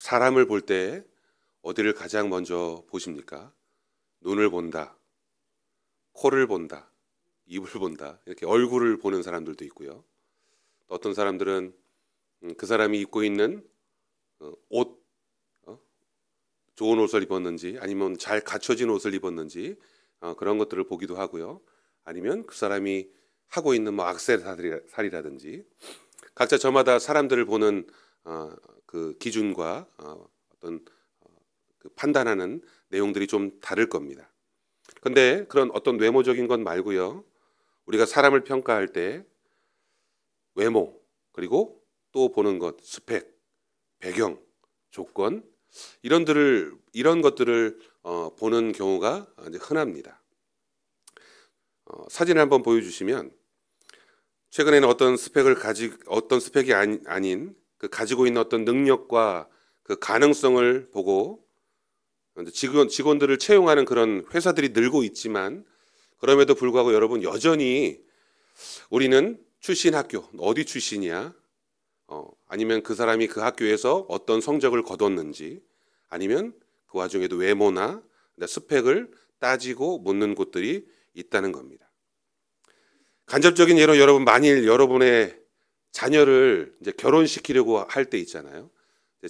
사람을 볼 때 어디를 가장 먼저 보십니까? 눈을 본다, 코를 본다, 입을 본다, 이렇게 얼굴을 보는 사람들도 있고요. 또 어떤 사람들은 그 사람이 입고 있는 옷, 좋은 옷을 입었는지 아니면 잘 갖춰진 옷을 입었는지 그런 것들을 보기도 하고요. 아니면 그 사람이 하고 있는 뭐 액세서리라든지 각자 저마다 사람들을 보는 그 기준과 어떤 그 판단하는 내용들이 좀 다를 겁니다. 근데 그런 어떤 외모적인 것 말고요. 우리가 사람을 평가할 때 외모, 그리고 또 보는 것, 스펙, 배경, 조건, 이런 것들을 보는 경우가 이제 흔합니다. 사진을 한번 보여주시면 최근에는 어떤 스펙이 아닌 그 가지고 있는 어떤 능력과 그 가능성을 보고 직원들을 채용하는 그런 회사들이 늘고 있지만 그럼에도 불구하고 여러분 여전히 우리는 출신 학교 어디 출신이야? 아니면 그 사람이 그 학교에서 어떤 성적을 거뒀는지 아니면 그 와중에도 외모나 스펙을 따지고 묻는 곳들이 있다는 겁니다. 간접적인 예로 여러분 만일 여러분의 자녀를 이제 결혼시키려고 할 때 있잖아요.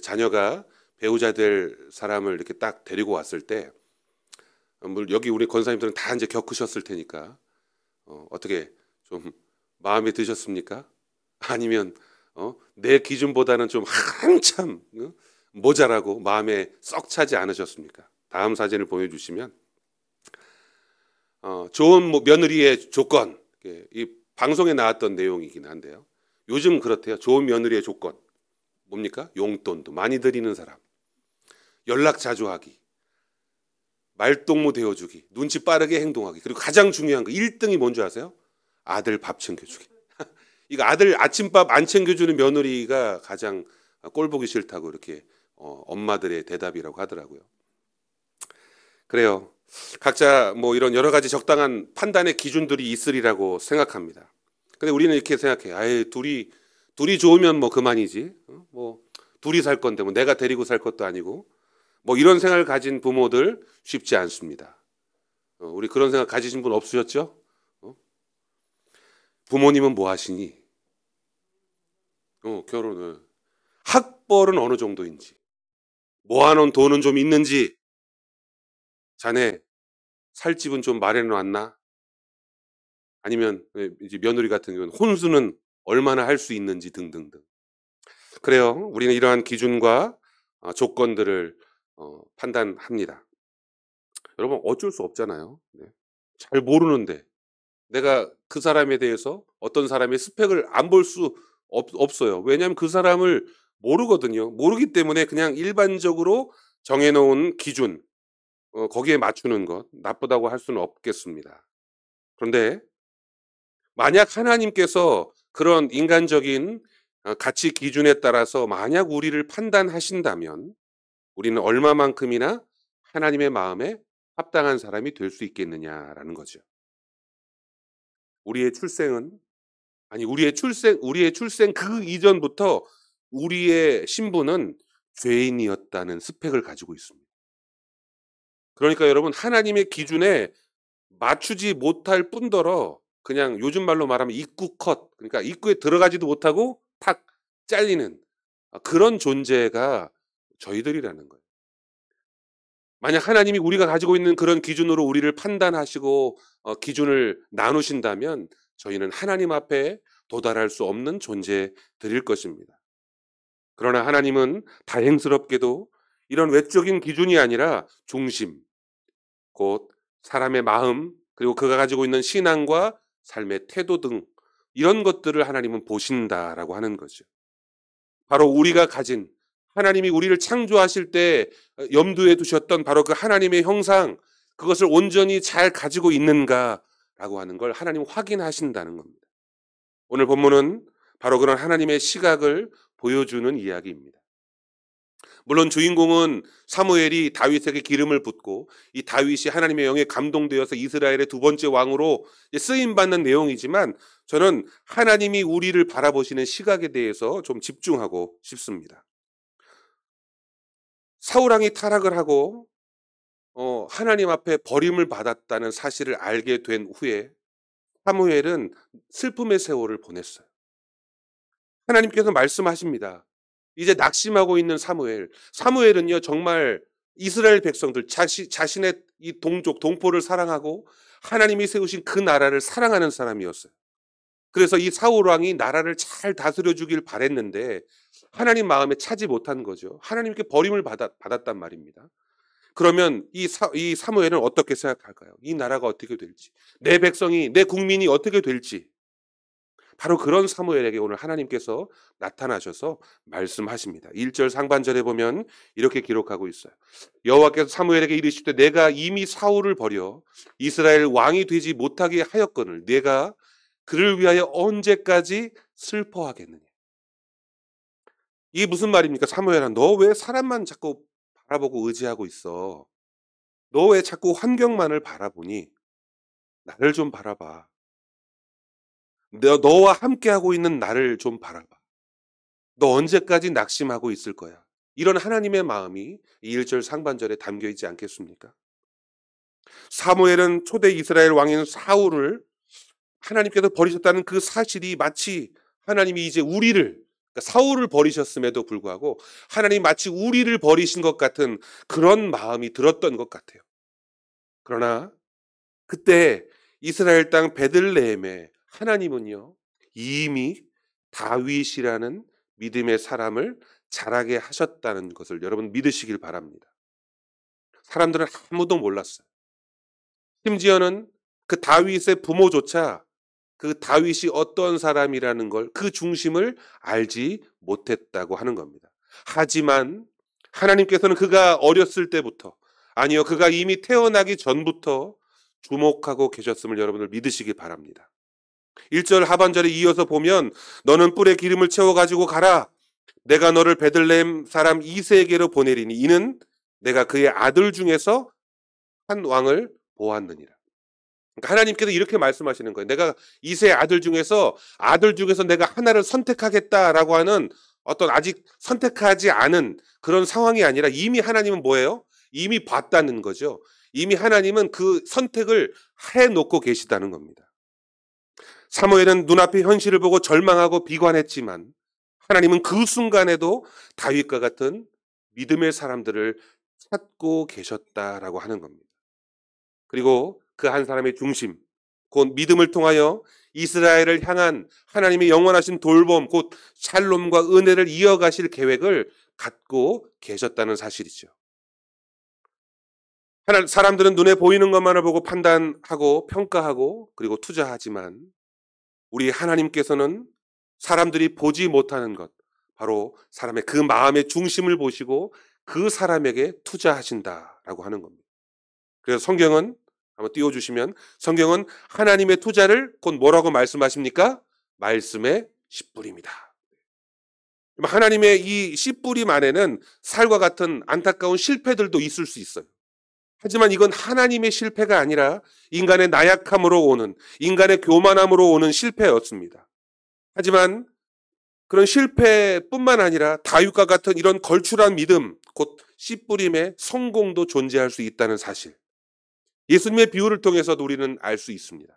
자녀가 배우자 될 사람을 이렇게 딱 데리고 왔을 때 여기 우리 권사님들은 다 이제 겪으셨을 테니까 어떻게 좀 마음에 드셨습니까? 아니면 내 기준보다는 좀 한참 모자라고 마음에 썩 차지 않으셨습니까? 다음 사진을 보여주시면 좋은 며느리의 조건, 이 방송에 나왔던 내용이긴 한데요. 요즘 그렇대요. 좋은 며느리의 조건 뭡니까? 용돈도 많이 드리는 사람, 연락 자주 하기, 말동무 되어주기, 눈치 빠르게 행동하기, 그리고 가장 중요한 거 1등이 뭔지 아세요? 아들 밥 챙겨주기. 이거 아들 아침밥 안 챙겨주는 며느리가 가장 꼴 보기 싫다고 이렇게 엄마들의 대답이라고 하더라고요. 그래요. 각자 뭐 이런 여러 가지 적당한 판단의 기준들이 있으리라고 생각합니다. 근데 우리는 이렇게 생각해. 아예 둘이 좋으면 뭐 그만이지. 뭐 둘이 살 건데 뭐 내가 데리고 살 것도 아니고 뭐 이런 생각을 가진 부모들 쉽지 않습니다. 우리 그런 생각 가지신 분 없으셨죠? 부모님은 뭐 하시니? 결혼을. 학벌은 어느 정도인지. 모아놓은 돈은 좀 있는지. 자네 살 집은 좀 마련해 놨나? 아니면 이제 며느리 같은 경우는 혼수는 얼마나 할 수 있는지 등등등. 그래요. 우리는 이러한 기준과 조건들을 판단합니다. 여러분 어쩔 수 없잖아요. 네. 잘 모르는데 내가 그 사람에 대해서 어떤 사람의 스펙을 안 볼 수 없어요. 왜냐하면 그 사람을 모르거든요. 모르기 때문에 그냥 일반적으로 정해놓은 기준 거기에 맞추는 것 나쁘다고 할 수는 없겠습니다. 그런데 만약 하나님께서 그런 인간적인 가치 기준에 따라서 만약 우리를 판단하신다면 우리는 얼마만큼이나 하나님의 마음에 합당한 사람이 될 수 있겠느냐라는 거죠. 우리의 출생은 우리의 출생 그 이전부터 우리의 신분은 죄인이었다는 스펙을 가지고 있습니다. 그러니까 여러분 하나님의 기준에 맞추지 못할 뿐더러 그냥 요즘 말로 말하면 입구 컷, 그러니까 입구에 들어가지도 못하고 탁 잘리는 그런 존재가 저희들이라는 거예요. 만약 하나님이 우리가 가지고 있는 그런 기준으로 우리를 판단하시고 기준을 나누신다면 저희는 하나님 앞에 도달할 수 없는 존재들일 것입니다. 그러나 하나님은 다행스럽게도 이런 외적인 기준이 아니라 중심, 곧 사람의 마음, 그리고 그가 가지고 있는 신앙과 삶의 태도 등 이런 것들을 하나님은 보신다라고 하는 거죠. 바로 우리가 가진 하나님이 우리를 창조하실 때 염두에 두셨던 바로 그 하나님의 형상, 그것을 온전히 잘 가지고 있는가라고 하는 걸 하나님 확인하신다는 겁니다. 오늘 본문은 바로 그런 하나님의 시각을 보여주는 이야기입니다. 물론 주인공은 사무엘이 다윗에게 기름을 붓고 이 다윗이 하나님의 영에 감동되어서 이스라엘의 두 번째 왕으로 쓰임받는 내용이지만 저는 하나님이 우리를 바라보시는 시각에 대해서 좀 집중하고 싶습니다. 사울 왕이 타락을 하고 하나님 앞에 버림을 받았다는 사실을 알게 된 후에 사무엘은 슬픔의 세월을 보냈어요. 하나님께서 말씀하십니다. 이제 낙심하고 있는 사무엘. 사무엘은요, 정말 이스라엘 백성들, 자신의 이 동족, 동포를 사랑하고 하나님이 세우신 그 나라를 사랑하는 사람이었어요. 그래서 이 사울 왕이 나라를 잘 다스려 주길 바랬는데 하나님 마음에 차지 못한 거죠. 하나님께 버림을 받았단 말입니다. 그러면 이 사무엘은 어떻게 생각할까요? 이 나라가 어떻게 될지, 내 백성이, 내 국민이 어떻게 될지. 바로 그런 사무엘에게 오늘 하나님께서 나타나셔서 말씀하십니다. 1절 상반절에 보면 이렇게 기록하고 있어요. 여호와께서 사무엘에게 이르시되 내가 이미 사울을 버려 이스라엘 왕이 되지 못하게 하였거늘 내가 그를 위하여 언제까지 슬퍼하겠느냐. 이게 무슨 말입니까? 사무엘아, 너 왜 사람만 자꾸 바라보고 의지하고 있어? 너 왜 자꾸 환경만을 바라보니? 나를 좀 바라봐. 너와 함께하고 있는 나를 좀 바라봐. 너 언제까지 낙심하고 있을 거야? 이런 하나님의 마음이 이 1절 상반절에 담겨 있지 않겠습니까? 사무엘은 초대 이스라엘 왕인 사울을 하나님께서 버리셨다는 그 사실이 마치 하나님이 이제 우리를, 그러니까 사울을 버리셨음에도 불구하고 하나님이 마치 우리를 버리신 것 같은 그런 마음이 들었던 것 같아요. 그러나 그때 이스라엘 땅 베들레헴에 하나님은요, 이미 다윗이라는 믿음의 사람을 자라게 하셨다는 것을 여러분 믿으시길 바랍니다. 사람들은 아무도 몰랐어요. 심지어는 그 다윗의 부모조차 그 다윗이 어떤 사람이라는 걸, 그 중심을 알지 못했다고 하는 겁니다. 하지만 하나님께서는 그가 어렸을 때부터, 아니요, 그가 이미 태어나기 전부터 주목하고 계셨음을 여러분들 믿으시기 바랍니다. 1절 하반절에 이어서 보면 너는 뿔에 기름을 채워가지고 가라. 내가 너를 베들레헴 사람 이새에게로 보내리니 이는 내가 그의 아들 중에서 한 왕을 보았느니라. 그러니까 하나님께서 이렇게 말씀하시는 거예요. 내가 이새의 아들 중에서 내가 하나를 선택하겠다라고 하는 어떤 아직 선택하지 않은 그런 상황이 아니라 이미 하나님은 뭐예요? 이미 봤다는 거죠. 이미 하나님은 그 선택을 해놓고 계시다는 겁니다. 사무엘은 눈앞의 현실을 보고 절망하고 비관했지만 하나님은 그 순간에도 다윗과 같은 믿음의 사람들을 찾고 계셨다라고 하는 겁니다. 그리고 그 한 사람의 중심, 곧 믿음을 통하여 이스라엘을 향한 하나님의 영원하신 돌봄, 곧 샬롬과 은혜를 이어가실 계획을 갖고 계셨다는 사실이죠. 사람들은 눈에 보이는 것만을 보고 판단하고 평가하고 그리고 투자하지만 우리 하나님께서는 사람들이 보지 못하는 것, 바로 사람의 그 마음의 중심을 보시고 그 사람에게 투자하신다라고 하는 겁니다. 그래서 성경은 한번 띄워주시면 성경은 하나님의 투자를 곧 뭐라고 말씀하십니까? 말씀의 씨뿌리입니다. 하나님의 이 씨뿌림 안에는 살과 같은 안타까운 실패들도 있을 수 있어요. 하지만 이건 하나님의 실패가 아니라 인간의 나약함으로 오는, 인간의 교만함으로 오는 실패였습니다. 하지만 그런 실패뿐만 아니라 다윗과 같은 이런 걸출한 믿음, 곧 씨뿌림의 성공도 존재할 수 있다는 사실. 예수님의 비유를 통해서도 우리는 알 수 있습니다.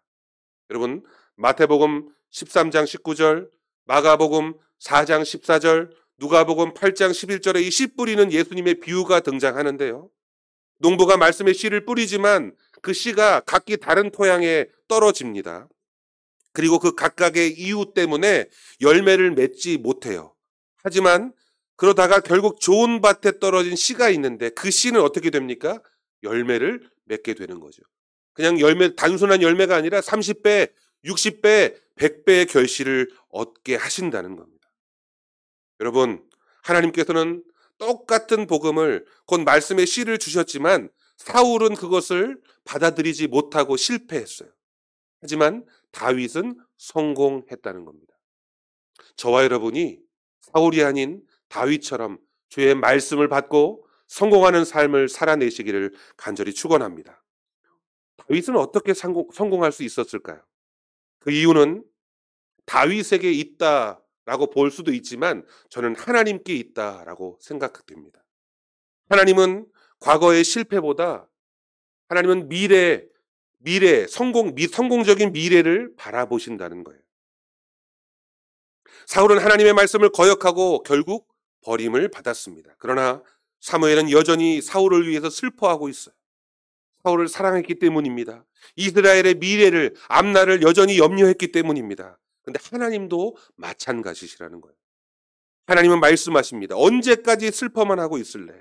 여러분, 마태복음 13장 19절, 마가복음 4장 14절, 누가복음 8장 11절에 이 씨 뿌리는 예수님의 비유가 등장하는데요. 농부가 말씀의 씨를 뿌리지만 그 씨가 각기 다른 토양에 떨어집니다. 그리고 그 각각의 이유 때문에 열매를 맺지 못해요. 하지만 그러다가 결국 좋은 밭에 떨어진 씨가 있는데 그 씨는 어떻게 됩니까? 열매를 맺게 되는 거죠. 그냥 단순한 열매가 아니라 30배, 60배, 100배의 결실을 얻게 하신다는 겁니다. 여러분, 하나님께서는 똑같은 복음을 곧 말씀의 씨를 주셨지만 사울은 그것을 받아들이지 못하고 실패했어요. 하지만 다윗은 성공했다는 겁니다. 저와 여러분이 사울이 아닌 다윗처럼 주의 말씀을 받고 성공하는 삶을 살아내시기를 간절히 축원합니다. 다윗은 어떻게 성공할 수 있었을까요? 그 이유는 다윗에게 있다라고 볼 수도 있지만 저는 하나님께 있다라고 생각됩니다. 하나님은 과거의 실패보다 하나님은 성공적인 미래를 바라보신다는 거예요. 사울은 하나님의 말씀을 거역하고 결국 버림을 받았습니다. 그러나 사무엘은 여전히 사울을 위해서 슬퍼하고 있어요. 사울을 사랑했기 때문입니다. 이스라엘의 미래를, 앞날을 여전히 염려했기 때문입니다. 그런데 하나님도 마찬가지시라는 거예요. 하나님은 말씀하십니다. 언제까지 슬퍼만 하고 있을래?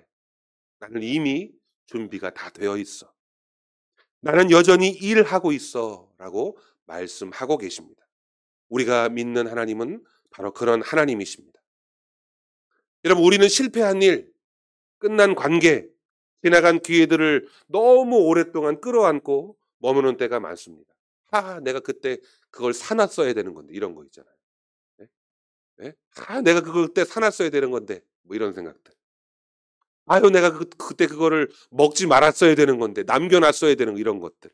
나는 이미 준비가 다 되어 있어. 나는 여전히 일하고 있어. 라고 말씀하고 계십니다. 우리가 믿는 하나님은 바로 그런 하나님이십니다. 여러분, 우리는 실패한 일, 끝난 관계, 지나간 기회들을 너무 오랫동안 끌어안고 머무는 때가 많습니다. 내가 그때 그걸 사놨어야 되는 건데, 이런 거 있잖아요. 네? 네? 내가 그때 사놨어야 되는 건데, 뭐 이런 생각들. 내가 그때 그거를 먹지 말았어야 되는 건데, 남겨놨어야 되는 이런 것들.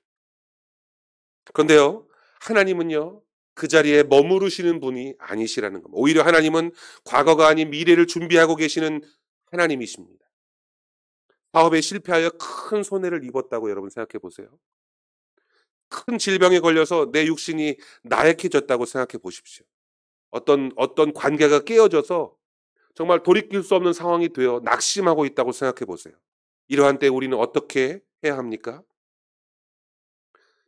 그런데요, 하나님은요, 그 자리에 머무르시는 분이 아니시라는 겁니다. 오히려 하나님은 과거가 아닌 미래를 준비하고 계시는 하나님이십니다. 사업에 실패하여 큰 손해를 입었다고 여러분 생각해 보세요. 큰 질병에 걸려서 내 육신이 나약해졌다고 생각해 보십시오. 어떤 관계가 깨어져서 정말 돌이킬 수 없는 상황이 되어 낙심하고 있다고 생각해 보세요. 이러한 때 우리는 어떻게 해야 합니까?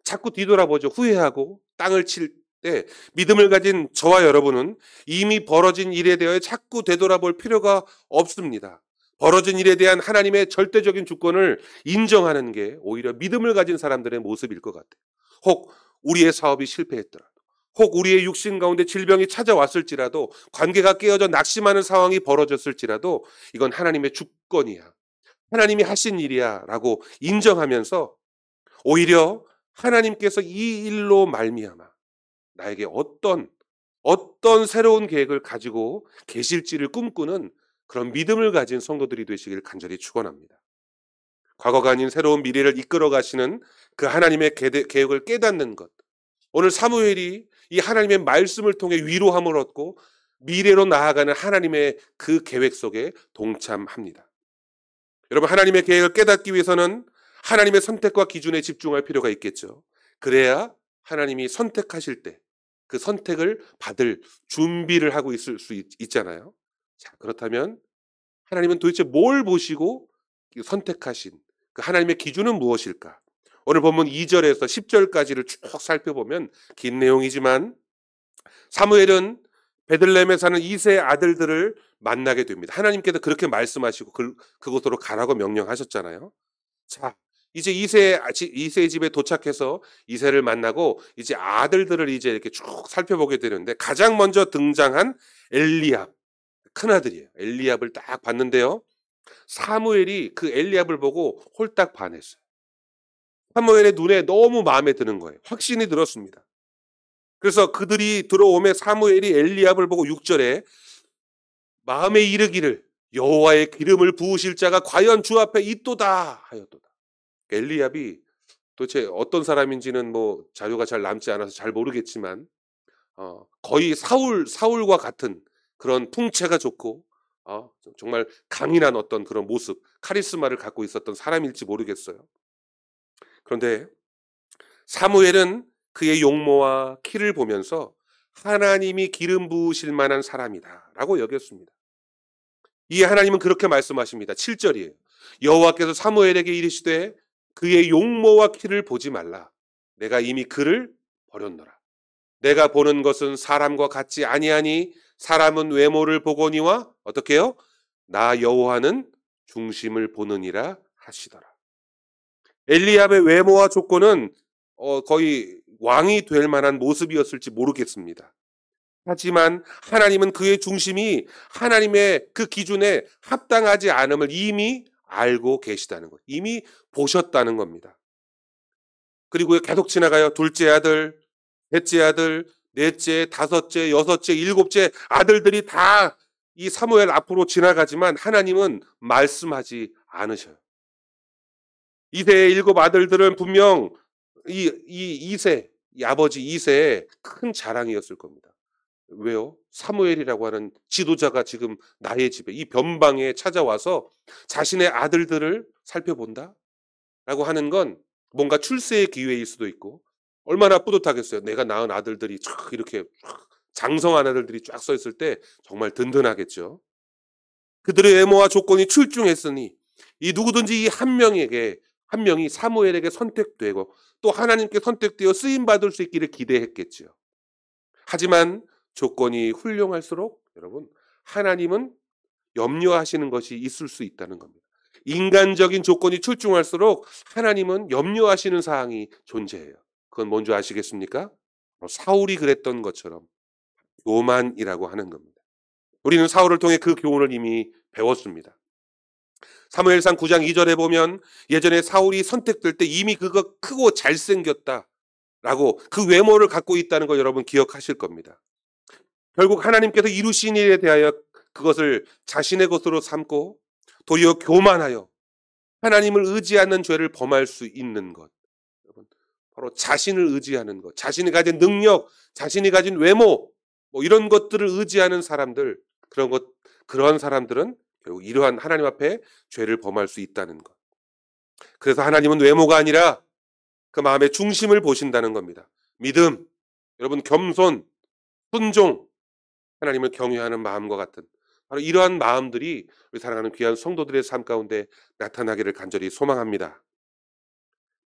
자꾸 뒤돌아보죠. 후회하고 땅을 칠 때 믿음을 가진 저와 여러분은 이미 벌어진 일에 대하여 자꾸 되돌아볼 필요가 없습니다. 벌어진 일에 대한 하나님의 절대적인 주권을 인정하는 게 오히려 믿음을 가진 사람들의 모습일 것 같아요. 혹 우리의 사업이 실패했더라도, 혹 우리의 육신 가운데 질병이 찾아왔을지라도, 관계가 깨어져 낙심하는 상황이 벌어졌을지라도 이건 하나님의 주권이야, 하나님이 하신 일이야 라고 인정하면서 오히려 하나님께서 이 일로 말미암아 나에게 어떤 새로운 계획을 가지고 계실지를 꿈꾸는 그런 믿음을 가진 성도들이 되시길 간절히 축원합니다. 과거가 아닌 새로운 미래를 이끌어 가시는 그 하나님의 계획을 깨닫는 것. 오늘 사무엘이 이 하나님의 말씀을 통해 위로함을 얻고 미래로 나아가는 하나님의 그 계획 속에 동참합니다. 여러분, 하나님의 계획을 깨닫기 위해서는 하나님의 선택과 기준에 집중할 필요가 있겠죠. 그래야 하나님이 선택하실 때 그 선택을 받을 준비를 하고 있을 수 있잖아요. 자, 그렇다면 하나님은 도대체 뭘 보시고 선택하신 그 하나님의 기준은 무엇일까? 오늘 본문 2절에서 10절까지를 쭉 살펴보면 긴 내용이지만 사무엘은 베들레헴에 사는 이세의 아들들을 만나게 됩니다. 하나님께서 그렇게 말씀하시고 그곳으로 가라고 명령하셨잖아요. 자, 이제 이세의 집에 도착해서 이세를 만나고 이제 아들들을 이제 이렇게 쭉 살펴보게 되는데 가장 먼저 등장한 엘리압, 큰아들이에요. 엘리압을 딱 봤는데요. 사무엘이 그 엘리압을 보고 홀딱 반했어요. 사무엘의 눈에 너무 마음에 드는 거예요. 확신이 들었습니다. 그래서 그들이 들어오면 사무엘이 엘리압을 보고 6절에 마음에 이르기를 여호와의 기름을 부으실 자가 과연 주 앞에 있도다 하였도다. 엘리압이 도대체 어떤 사람인지는 뭐 자료가 잘 남지 않아서 잘 모르겠지만 거의 사울과 같은 그런 풍채가 좋고 정말 강인한 어떤 그런 모습, 카리스마를 갖고 있었던 사람일지 모르겠어요. 그런데 사무엘은 그의 용모와 키를 보면서 하나님이 기름 부으실 만한 사람이다 라고 여겼습니다. 이 하나님은 그렇게 말씀하십니다. 7절이에요. 여호와께서 사무엘에게 이르시되 그의 용모와 키를 보지 말라. 내가 이미 그를 버렸노라. 내가 보는 것은 사람과 같지 아니하니 사람은 외모를 보거니와 어떻게 해요? 나 여호와는 중심을 보느니라 하시더라. 엘리압의 외모와 조건은 거의 왕이 될 만한 모습이었을지 모르겠습니다. 하지만 하나님은 그의 중심이 하나님의 그 기준에 합당하지 않음을 이미 알고 계시다는 것, 이미 보셨다는 겁니다. 그리고 계속 지나가요. 둘째 아들, 셋째 아들, 넷째, 다섯째, 여섯째, 일곱째 아들들이 다 이 사무엘 앞으로 지나가지만 하나님은 말씀하지 않으셔요. 이세의 7 아들들은 분명 이 아버지 이세의 큰 자랑이었을 겁니다. 왜요? 사무엘이라고 하는 지도자가 지금 나의 집에 이 변방에 찾아와서 자신의 아들들을 살펴본다? 라고 하는 건 뭔가 출세의 기회일 수도 있고 얼마나 뿌듯하겠어요. 내가 낳은 아들들이 쫙 이렇게 장성한 아들들이 쫙 서 있을 때 정말 든든하겠죠. 그들의 외모와 조건이 출중했으니 이 누구든지 이 한 명이 사무엘에게 선택되고 또 하나님께 선택되어 쓰임 받을 수 있기를 기대했겠죠. 하지만 조건이 훌륭할수록 여러분 하나님은 염려하시는 것이 있을 수 있다는 겁니다. 인간적인 조건이 출중할수록 하나님은 염려하시는 사항이 존재해요. 그건 뭔지 아시겠습니까? 사울이 그랬던 것처럼 교만이라고 하는 겁니다. 우리는 사울을 통해 그 교훈을 이미 배웠습니다. 사무엘상 9장 2절에 보면 예전에 사울이 선택될 때 이미 그거 크고 잘생겼다라고 그 외모를 갖고 있다는 걸 여러분 기억하실 겁니다. 결국 하나님께서 이루신 일에 대하여 그것을 자신의 것으로 삼고 도리어 교만하여 하나님을 의지하는 죄를 범할 수 있는 것. 바로 자신을 의지하는 것, 자신이 가진 능력, 자신이 가진 외모, 뭐 이런 것들을 의지하는 사람들, 그런 사람들은 결국 이러한 하나님 앞에 죄를 범할 수 있다는 것. 그래서 하나님은 외모가 아니라 그 마음의 중심을 보신다는 겁니다. 믿음, 여러분 겸손, 순종, 하나님을 경외하는 마음과 같은 바로 이러한 마음들이 우리 사랑하는 귀한 성도들의 삶 가운데 나타나기를 간절히 소망합니다.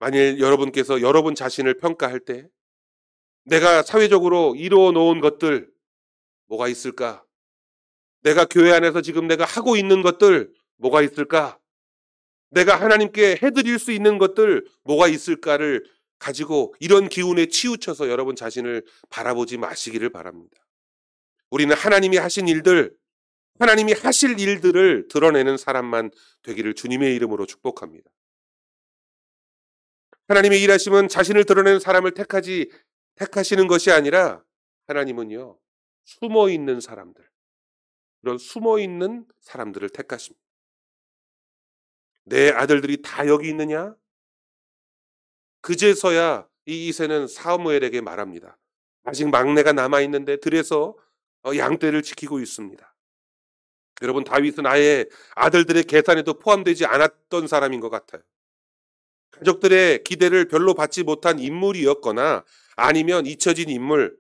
만일 여러분께서 여러분 자신을 평가할 때 내가 사회적으로 이루어 놓은 것들 뭐가 있을까? 내가 교회 안에서 지금 내가 하고 있는 것들 뭐가 있을까? 내가 하나님께 해드릴 수 있는 것들 뭐가 있을까를 가지고 이런 기운에 치우쳐서 여러분 자신을 바라보지 마시기를 바랍니다. 우리는 하나님이 하신 일들, 하나님이 하실 일들을 드러내는 사람만 되기를 주님의 이름으로 축복합니다. 하나님의 일하심은 자신을 드러내는 사람을 택하시는 것이 아니라 하나님은요, 숨어 있는 사람들, 그런 숨어 있는 사람들을 택하십니다. 내 아들들이 다 여기 있느냐? 그제서야 이 이새는 사무엘에게 말합니다. 아직 막내가 남아있는데 들에서 양떼를 지키고 있습니다. 여러분 다윗은 아예 아들들의 계산에도 포함되지 않았던 사람인 것 같아요. 가족들의 기대를 별로 받지 못한 인물이었거나 아니면 잊혀진 인물,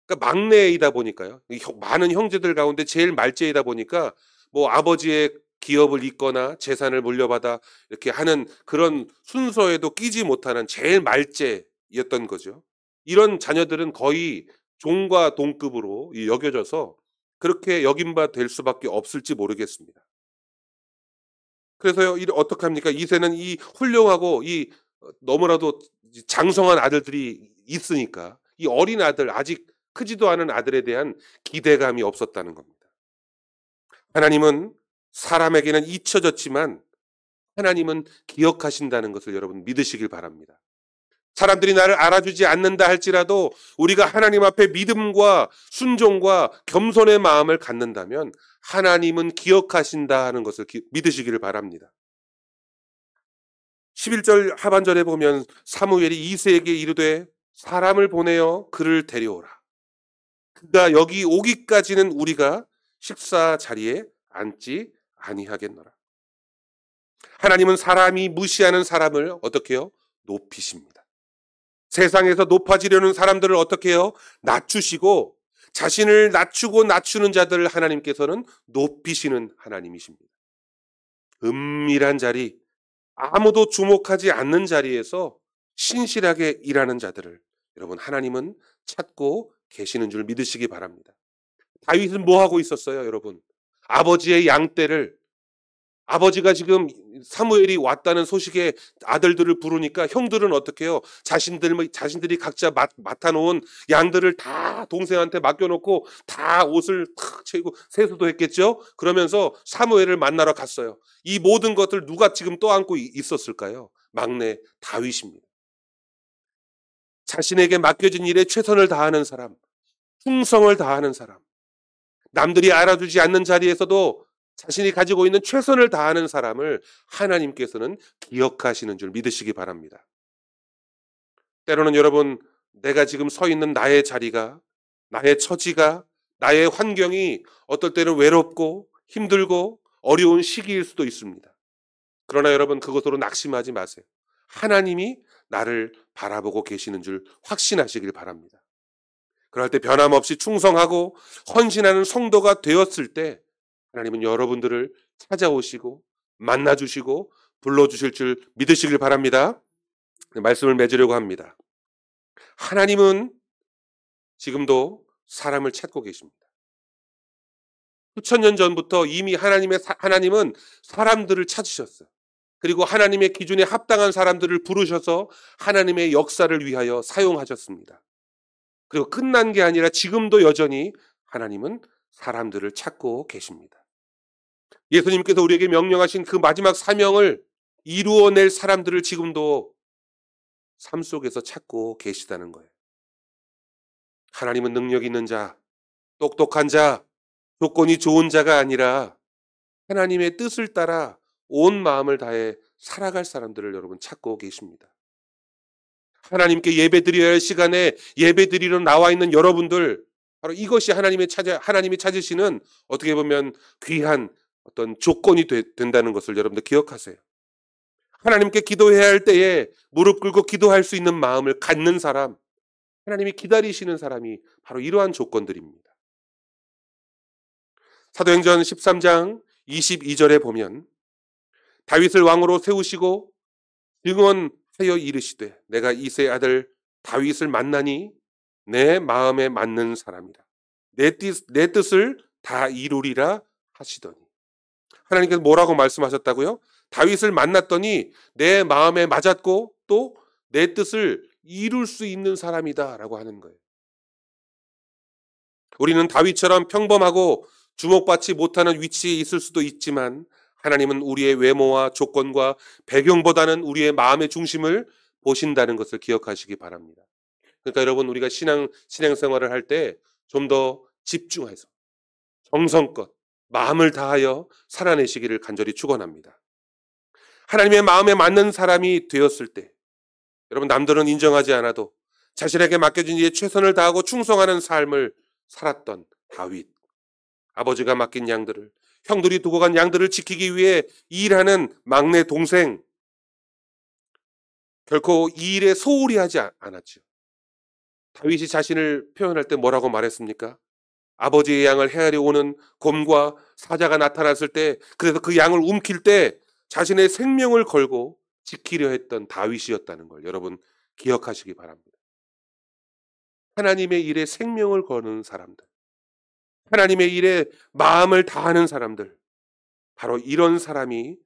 그러니까 막내이다 보니까요. 많은 형제들 가운데 제일 말째이다 보니까 뭐 아버지의 기업을 잇거나 재산을 물려받아 이렇게 하는 그런 순서에도 끼지 못하는 제일 말째였던 거죠. 이런 자녀들은 거의 종과 동급으로 여겨져서 그렇게 여김바 될 수밖에 없을지 모르겠습니다. 그래서요, 어떻게 합니까? 이새는 이 훌륭하고 너무나도 장성한 아들들이 있으니까 이 어린 아들, 아직 크지도 않은 아들에 대한 기대감이 없었다는 겁니다. 하나님은 사람에게는 잊혀졌지만 하나님은 기억하신다는 것을 여러분 믿으시길 바랍니다. 사람들이 나를 알아주지 않는다 할지라도 우리가 하나님 앞에 믿음과 순종과 겸손의 마음을 갖는다면 하나님은 기억하신다 하는 것을 믿으시기를 바랍니다. 11절 하반절에 보면 사무엘이 이새에게 이르되 사람을 보내어 그를 데려오라. 그가 여기 오기까지는 우리가 식사 자리에 앉지 아니하겠노라. 하나님은 사람이 무시하는 사람을 어떻게 해요? 높이십니다. 세상에서 높아지려는 사람들을 어떻게 해요? 낮추시고 자신을 낮추고 낮추는 자들을 하나님께서는 높이시는 하나님이십니다. 은밀한 자리, 아무도 주목하지 않는 자리에서 신실하게 일하는 자들을 여러분 하나님은 찾고 계시는 줄 믿으시기 바랍니다. 다윗은 뭐 하고 있었어요, 여러분? 아버지의 양떼를 아버지가 지금 사무엘이 왔다는 소식에 아들들을 부르니까 형들은 어떻게 해요? 자신들이 각자 맡아놓은 양들을 다 동생한테 맡겨놓고 다 옷을 탁 채우고 세수도 했겠죠? 그러면서 사무엘을 만나러 갔어요. 이 모든 것들 누가 지금 떠안고 있었을까요? 막내 다윗입니다. 자신에게 맡겨진 일에 최선을 다하는 사람, 충성을 다하는 사람, 남들이 알아주지 않는 자리에서도 자신이 가지고 있는 최선을 다하는 사람을 하나님께서는 기억하시는 줄 믿으시기 바랍니다. 때로는 여러분, 내가 지금 서 있는 나의 자리가 나의 처지가, 나의 환경이 어떨 때는 외롭고 힘들고 어려운 시기일 수도 있습니다. 그러나 여러분, 그것으로 낙심하지 마세요. 하나님이 나를 바라보고 계시는 줄 확신하시길 바랍니다. 그럴 때 변함없이 충성하고 헌신하는 성도가 되었을 때 하나님은 여러분들을 찾아오시고 만나주시고 불러주실 줄 믿으시길 바랍니다. 말씀을 맺으려고 합니다. 하나님은 지금도 사람을 찾고 계십니다. 수천 년 전부터 이미 하나님은 사람들을 찾으셨어요. 그리고 하나님의 기준에 합당한 사람들을 부르셔서 하나님의 역사를 위하여 사용하셨습니다. 그리고 끝난 게 아니라 지금도 여전히 하나님은 사람들을 찾고 계십니다. 예수님께서 우리에게 명령하신 그 마지막 사명을 이루어낼 사람들을 지금도 삶 속에서 찾고 계시다는 거예요. 하나님은 능력 있는 자, 똑똑한 자, 조건이 좋은 자가 아니라 하나님의 뜻을 따라 온 마음을 다해 살아갈 사람들을 여러분 찾고 계십니다. 하나님께 예배드려야 할 시간에 예배드리러 나와 있는 여러분들, 바로 이것이 하나님이 찾으시는 어떻게 보면 귀한 어떤 조건이 된다는 것을 여러분들 기억하세요. 하나님께 기도해야 할 때에 무릎 꿇고 기도할 수 있는 마음을 갖는 사람, 하나님이 기다리시는 사람이 바로 이러한 조건들입니다. 사도행전 13장 22절에 보면 다윗을 왕으로 세우시고 증언하여 이르시되 내가 이새의 아들 다윗을 만나니 내 마음에 맞는 사람이라. 내 뜻을 다 이루리라 하시더니. 하나님께서 뭐라고 말씀하셨다고요? 다윗을 만났더니 내 마음에 맞았고 또 내 뜻을 이룰 수 있는 사람이다 라고 하는 거예요. 우리는 다윗처럼 평범하고 주목받지 못하는 위치에 있을 수도 있지만 하나님은 우리의 외모와 조건과 배경보다는 우리의 마음의 중심을 보신다는 것을 기억하시기 바랍니다. 그러니까 여러분, 우리가 신앙생활을 할 때 좀 더 집중해서 정성껏 마음을 다하여 살아내시기를 간절히 축원합니다. 하나님의 마음에 맞는 사람이 되었을 때 여러분, 남들은 인정하지 않아도 자신에게 맡겨진 일에 최선을 다하고 충성하는 삶을 살았던 다윗, 아버지가 맡긴 양들을, 형들이 두고 간 양들을 지키기 위해 일하는 막내 동생, 결코 이 일에 소홀히 하지 않았죠. 다윗이 자신을 표현할 때 뭐라고 말했습니까? 아버지의 양을 헤아려 오는 곰과 사자가 나타났을 때, 그래서 그 양을 움킬 때 자신의 생명을 걸고 지키려 했던 다윗이었다는 걸 여러분 기억하시기 바랍니다. 하나님의 일에 생명을 거는 사람들, 하나님의 일에 마음을 다하는 사람들, 바로 이런 사람이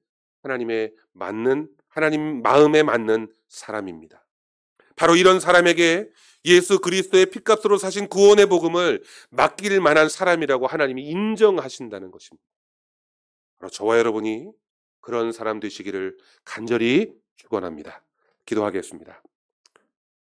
하나님 마음에 맞는 사람입니다. 바로 이런 사람에게 예수 그리스도의 핏값으로 사신 구원의 복음을 맡길 만한 사람이라고 하나님이 인정하신다는 것입니다. 바로 저와 여러분이 그런 사람 되시기를 간절히 축원합니다. 기도하겠습니다.